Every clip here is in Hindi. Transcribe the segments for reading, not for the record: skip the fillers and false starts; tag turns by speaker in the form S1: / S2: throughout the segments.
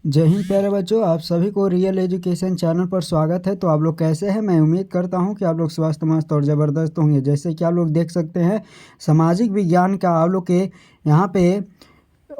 S1: जय हिंद प्यारे बच्चों, आप सभी को रियल एजुकेशन चैनल पर स्वागत है। तो आप लोग कैसे हैं? मैं उम्मीद करता हूं कि आप लोग स्वस्थ मस्त और ज़बरदस्त होंगे। जैसे कि आप लोग देख सकते हैं, सामाजिक विज्ञान का आप लोग के यहाँ पे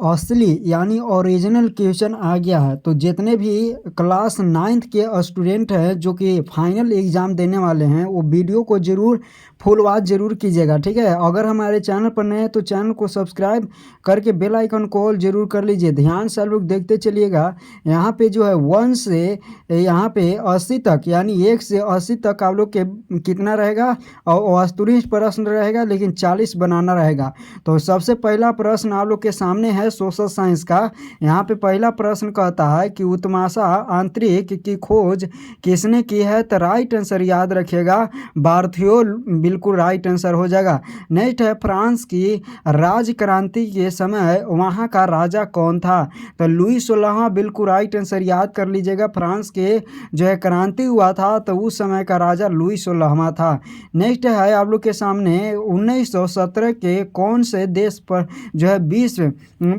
S1: असली यानी ओरिजिनल क्वेश्चन आ गया है। तो जितने भी क्लास 9th के स्टूडेंट हैं जो कि फाइनल एग्ज़ाम देने वाले हैं, वो वीडियो को ज़रूर फुल वॉच ज़रूर कीजिएगा, ठीक है। अगर हमारे चैनल पर नए हैं तो चैनल को सब्सक्राइब करके बेल आइकन को ऑल ज़रूर कर लीजिए। ध्यान से आप लोग देखते चलिएगा। यहाँ पे जो है 1 से यहाँ पे 80 तक, यानी 1 से 80 तक आप लोग के कितना रहेगा, और वास्तुनिक प्रश्न रहेगा, लेकिन 40 बनाना रहेगा। तो सबसे पहला प्रश्न आप लोग के सामने है सोशल साइंस का। यहाँ पे पहला प्रश्न कहता है कि उत्तमाशा आंतरिक की खोज किसने की है? तो राइट आंसर याद रखिएगा, बार्थ्योल बिल्कुल राइट आंसर हो जाएगा। नेक्स्ट है फ्रांस की राज क्रांति के समय वहाँ का राजा कौन था? तो लुई 16वां बिल्कुल राइट आंसर याद कर लीजिएगा। फ्रांस के जो है क्रांति हुआ था तो उस समय का राजा लुई 16वां था। नेक्स्ट है आप लोग के सामने 1917 के कौन से देश पर जो है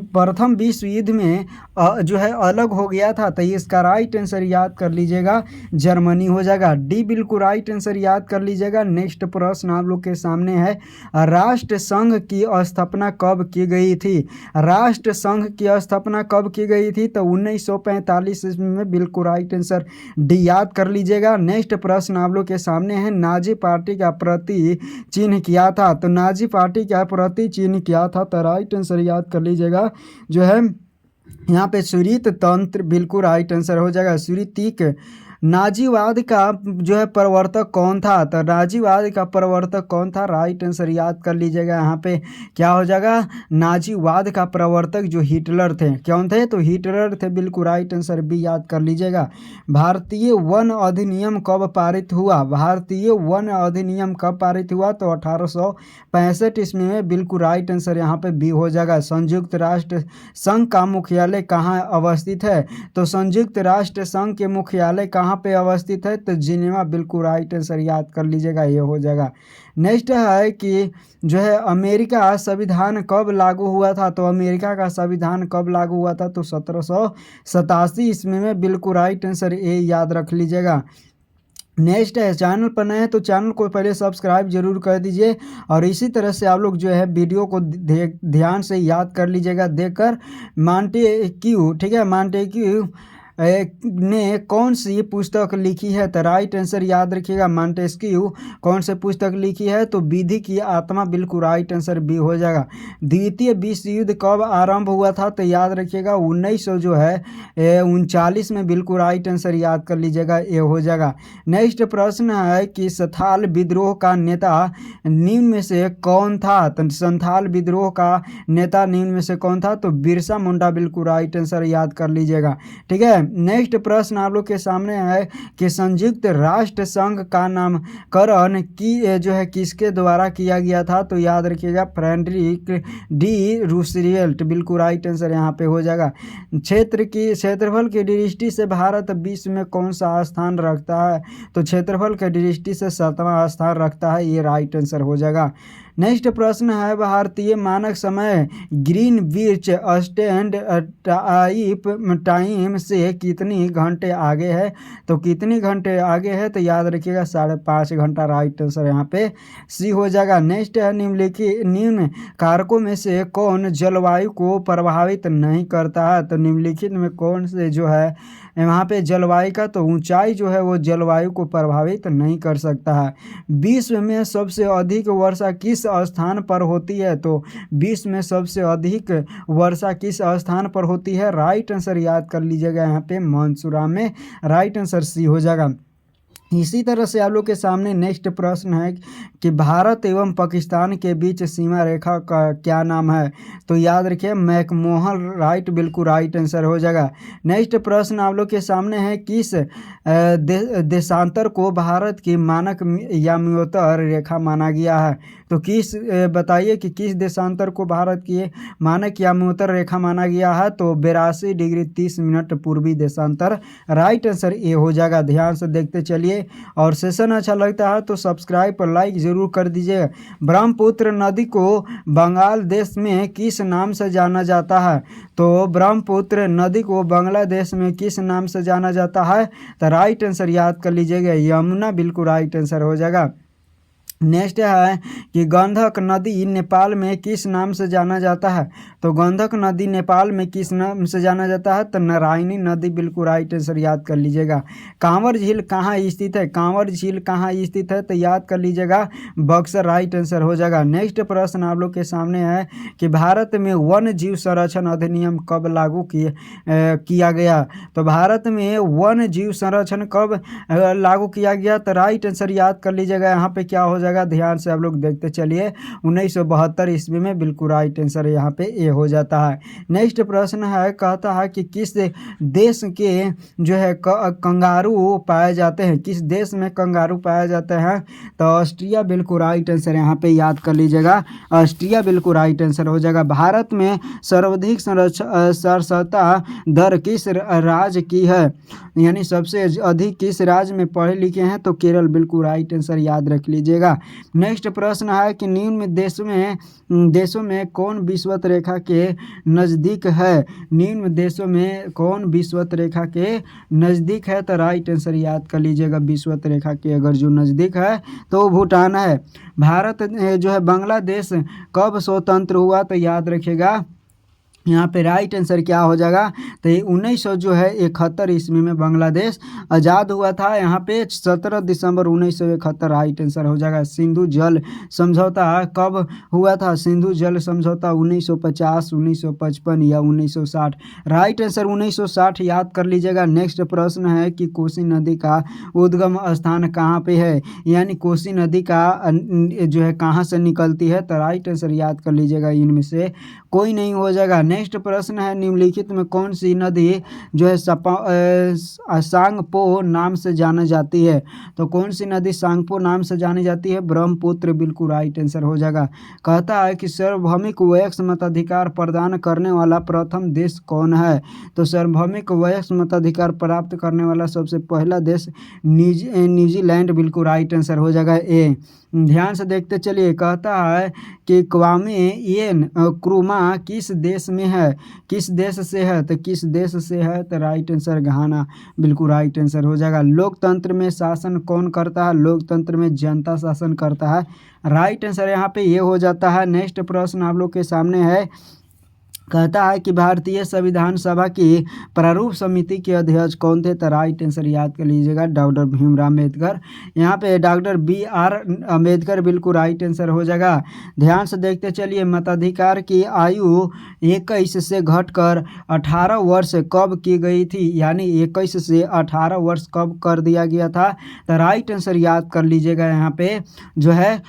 S1: प्रथम विश्व युद्ध में जो है अलग हो गया था? तो इसका राइट आंसर याद कर लीजिएगा, जर्मनी हो जाएगा। डी बिल्कुल राइट आंसर याद कर लीजिएगा। नेक्स्ट प्रश्न आप लोग के सामने है, राष्ट्र संघ की स्थापना कब की गई थी? राष्ट्र संघ की स्थापना कब की गई थी? तो 1945 ईस्वी में बिल्कुल राइट आंसर डी याद कर लीजिएगा। नेक्स्ट प्रश्न आप लोग के सामने है, नाजी पार्टी का प्रति चिन्ह किया था? तो नाजी पार्टी का प्रति चिन्ह किया था? तो राइट आंसर याद कर लीजिएगा, जो है यहाँ पे सुरीत तंत्र बिल्कुल राइट आंसर हो जाएगा। सुरीतिक। नाजीवाद का जो है प्रवर्तक कौन था? तो नाजीवाद का प्रवर्तक कौन था? राइट आंसर याद कर लीजिएगा। यहाँ पे क्या हो जाएगा, नाजीवाद का प्रवर्तक जो हिटलर थे। कौन थे? तो हिटलर थे, बिल्कुल राइट आंसर बी याद कर लीजिएगा। भारतीय वन अधिनियम कब पारित हुआ? भारतीय वन अधिनियम कब पारित हुआ? तो 1865 ईस्वी में, बिल्कुल राइट आंसर यहाँ पे बी हो जाएगा। संयुक्त राष्ट्र संघ का मुख्यालय कहाँ अवस्थित है? तो संयुक्त राष्ट्र संघ के मुख्यालय कहाँ पे अवस्थित है? तो जिनेवा, बिल्कुल राइट आंसर याद कर लीजिएगा, ये हो जाएगा। नेक्स्ट है कि जो है अमेरिका संविधान कब लागू हुआ था? तो अमेरिका का संविधान कब लागू हुआ था? तो 1787 ईस्वी में, बिल्कुल राइट आंसर ए याद रख लीजिएगा। नेक्स्ट है, चैनल पर नए हैं तो चैनल को पहले सब्सक्राइब जरूर कर दीजिए, और इसी तरह से आप लोग जो है वीडियो को ध्यान से याद कर लीजिएगा देखकर। मॉन्टेक्यू, ठीक है, मॉन्टेक्यू ने कौन सी पुस्तक लिखी है? तो राइट आंसर याद रखिएगा, मॉन्टेस्क्यू कौन सी पुस्तक लिखी है? तो विधि की आत्मा, बिल्कुल राइट आंसर बी हो जाएगा। द्वितीय विश्व युद्ध कब आरंभ हुआ था? तो याद रखिएगा 1900 जो है 39 में, बिल्कुल राइट आंसर याद कर लीजिएगा, ये हो जाएगा। नेक्स्ट प्रश्न है कि संथाल विद्रोह का नेता निम्न में से कौन था? तो संथाल विद्रोह का नेता निम्न में से कौन था? तो बिरसा मुंडा, बिल्कुल राइट आंसर याद कर लीजिएगा, ठीक है। नेक्स्ट प्रश्न आप लोग के सामने है कि संयुक्त राष्ट्र संघ का नामकरण की जो है किसके द्वारा किया गया था? तो याद रखिएगा, फ्रेडरिक डी रूजवेल्ट, बिल्कुल राइट आंसर यहाँ पे हो जाएगा। क्षेत्रफल की दृष्टि से भारत विश्व में कौन सा स्थान रखता है? तो क्षेत्रफल की दृष्टि से 7वां स्थान रखता है, ये राइट आंसर हो जाएगा। नेक्स्ट प्रश्न है, भारतीय मानक समय ग्रीनविच स्टैंड टाइम से कितनी घंटे आगे है? तो कितनी घंटे आगे है? तो याद रखिएगा 5.5 घंटा, राइट आंसर यहाँ पे सी हो जाएगा। नेक्स्ट है, निम्न कारकों में से कौन जलवायु को प्रभावित नहीं करता है? तो निम्नलिखित में कौन से जो है यहाँ पे जलवायु का, तो ऊंचाई जो है वो जलवायु को प्रभावित नहीं कर सकता है। विश्व में सबसे अधिक वर्षा किस स्थान पर होती है? तो विश्व में सबसे अधिक वर्षा किस स्थान पर होती है? राइट आंसर याद कर लीजिएगा, यहाँ पे मंसूरा में, राइट आंसर सी हो जाएगा। इसी तरह से आप लोग के सामने नेक्स्ट प्रश्न है कि भारत एवं पाकिस्तान के बीच सीमा रेखा का क्या नाम है? तो याद रखिए, मैकमोहन, राइट, बिल्कुल राइट आंसर हो जाएगा। नेक्स्ट प्रश्न आप लोग के सामने है, किस देशांतर को भारत की मानक याम्योत्तर रेखा माना गया है? तो बताइए कि किस देशांतर को भारत की मानक याम्योत्तर रेखा माना गया है? तो 82 डिग्री 30 मिनट पूर्वी देशांतर, राइट आंसर ए हो जाएगा। ध्यान से देखते चलिए, और सेशन अच्छा लगता है तो सब्सक्राइब पर लाइक जरूर जरूर कर दीजिएगा। ब्रह्मपुत्र नदी को बंगाल देश में किस नाम से जाना जाता है? तो ब्रह्मपुत्र नदी को बांग्लादेश में किस नाम से जाना जाता है? तो राइट आंसर याद कर लीजिएगा, यमुना बिल्कुल राइट आंसर हो जाएगा। नेक्स्ट है कि गंडक नदी नेपाल में किस नाम से जाना जाता है? तो गंडक नदी नेपाल में किस नाम से जाना जाता है? तो नारायणी नदी बिल्कुल राइट आंसर याद कर लीजिएगा। कांवर झील कहाँ स्थित है? कांवर झील कहाँ स्थित है? तो याद कर लीजिएगा, बक्सर राइट आंसर हो जाएगा। नेक्स्ट प्रश्न आप लोग के सामने है कि भारत में वन्य जीव संरक्षण अधिनियम कब लागू किया गया? तो भारत में वन्य जीव संरक्षण कब लागू किया गया? तो राइट आंसर याद कर लीजिएगा। यहाँ पे क्या हो जाएगा, ध्यान से आप लोग देखते चलिए, 1972 ईस्वी में बिल्कुल राइट आंसर यहाँ पे ए हो जाता है। नेक्स्ट प्रश्न है, कहता है कि किस देश के जो है कंगारू पाए जाते हैं? किस देश में कंगारू पाए जाते हैं? तो ऑस्ट्रिया बिल्कुल राइट आंसर यहाँ पे याद कर लीजिएगा, ऑस्ट्रिया बिल्कुल राइट आंसर हो जाएगा। भारत में सर्वाधिक साक्षरता दर किस राज्य की है? यानी सबसे अधिक किस राज्य में पढ़े लिखे हैं? तो केरल बिल्कुल राइट आंसर याद रख लीजिएगा। नेक्स्ट प्रश्न है कि निम्न देशों में कौन विषुवत रेखा के नज़दीक है? निम्न देशों में कौन विषुवत रेखा के नज़दीक है? तो राइट आंसर याद कर लीजिएगा, विषुवत रेखा के अगर जो नज़दीक है तो भूटान है। भारत जो है बांग्लादेश कब स्वतंत्र हुआ? तो याद रखिएगा, यहाँ पे राइट आंसर क्या हो जाएगा? तो ये 1971 ईस्वी में बांग्लादेश आज़ाद हुआ था। यहाँ पे 17 दिसंबर 1971 राइट आंसर हो जाएगा। सिंधु जल समझौता कब हुआ था? सिंधु जल समझौता 1950, 1955 या 1960? राइट आंसर 1960 याद कर लीजिएगा। नेक्स्ट प्रश्न है कि कोसी नदी का उद्गम स्थान कहाँ पे है? यानी कोसी नदी का जो है कहाँ से निकलती है? तो राइट आंसर याद कर लीजिएगा, इनमें से कोई नहीं हो जाएगा। नेक्स्ट प्रश्न है, निम्नलिखित में कौन सी नदी जो है सांगपो नाम से जानी जाती है? तो कौन सी नदी सांगपो नाम से जानी जाती है? ब्रह्मपुत्र बिल्कुल राइट आंसर हो जाएगा। कहता है कि सार्वभौमिक वयस्क मताधिकार प्रदान करने वाला प्रथम देश कौन है? तो सार्वभौमिक वयस्क मताधिकार प्राप्त करने वाला सबसे पहला देश न्यूजीलैंड बिल्कुल राइट आंसर हो जाएगा ए। ध्यान से देखते चलिए, कहता है कि क्वामे नक्रुमा किस देश में है? किस देश से है? तो किस देश से है? तो राइट आंसर घाना बिल्कुल राइट आंसर हो जाएगा। लोकतंत्र में शासन कौन करता है? लोकतंत्र में जनता शासन करता है। राइट आंसर यहाँ पे ये हो जाता है। नेक्स्ट प्रश्न आप लोग के सामने है, कहता है कि भारतीय संविधान सभा की प्रारूप समिति के अध्यक्ष कौन थे? तो राइट आंसर याद कर लीजिएगा, डॉक्टर भीमराव अम्बेडकर। यहाँ पे डॉक्टर BR अम्बेडकर बिल्कुल राइट आंसर हो जाएगा। ध्यान से देखते चलिए, मताधिकार की आयु 21 से घटकर 18 वर्ष कब की गई थी? यानी 21 से 18 वर्ष कब कर दिया गया था? तो राइट आंसर याद कर लीजिएगा, यहाँ पे जो है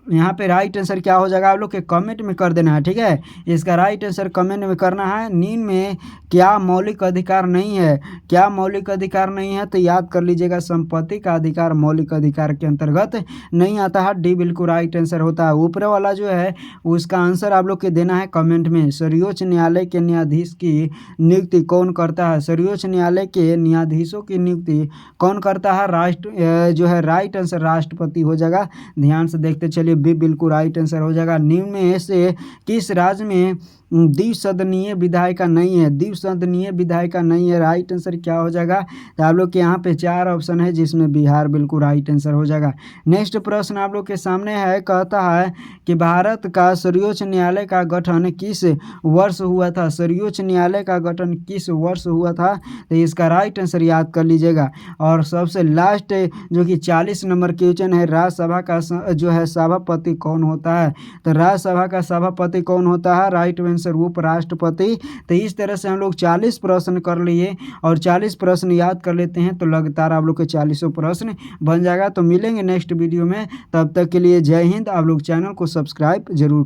S1: यहाँ पे राइट आंसर क्या हो जाएगा? आप लोग के कमेंट में कर देना है, ठीक है। इसका राइट आंसर कमेंट में करना है। निम्न में क्या मौलिक अधिकार नहीं है? क्या मौलिक अधिकार नहीं है? तो याद कर लीजिएगा, संपत्ति का अधिकार मौलिक अधिकार के अंतर्गत नहीं आता है। डी बिल्कुल राइट आंसर होता है। ऊपर वाला जो है उसका आंसर आप लोग के देना है कमेंट में। सर्वोच्च न्यायालय के न्यायाधीश की नियुक्ति कौन करता है? सर्वोच्च न्यायालय के न्यायाधीशों की नियुक्ति कौन करता है? जो है राइट आंसर राष्ट्रपति हो जाएगा। ध्यान से देखते चलिए, बी बिल्कुल राइट आंसर हो जाएगा। निम्न में से किस राज्य में द्विसदनीय विधायिका नहीं है? द्विसदनीय विधायिका नहीं है, राइट आंसर क्या हो जाएगा? तो आप लोग के यहाँ पे 4 ऑप्शन है, जिसमें बिहार बिल्कुल राइट आंसर हो जाएगा। नेक्स्ट प्रश्न आप लोग के सामने है, कहता है कि भारत का सर्वोच्च न्यायालय का गठन किस वर्ष हुआ था? सर्वोच्च न्यायालय का गठन किस वर्ष हुआ था? तो इसका राइट आंसर याद कर लीजिएगा। और सबसे लास्ट जो कि 40 नंबर क्वेश्चन है, राज्यसभा का जो है सभापति कौन होता है? तो राज्यसभा का सभापति कौन होता है? राइट आंसर उपराष्ट्रपति। तो इस तरह से हम लोग 40 प्रश्न कर लिए और 40 प्रश्न याद कर लेते हैं तो लगातार आप लोग के 40 प्रश्न बन जाएगा। तो मिलेंगे नेक्स्ट वीडियो में, तब तक के लिए जय हिंद। आप लोग चैनल को सब्सक्राइब जरूर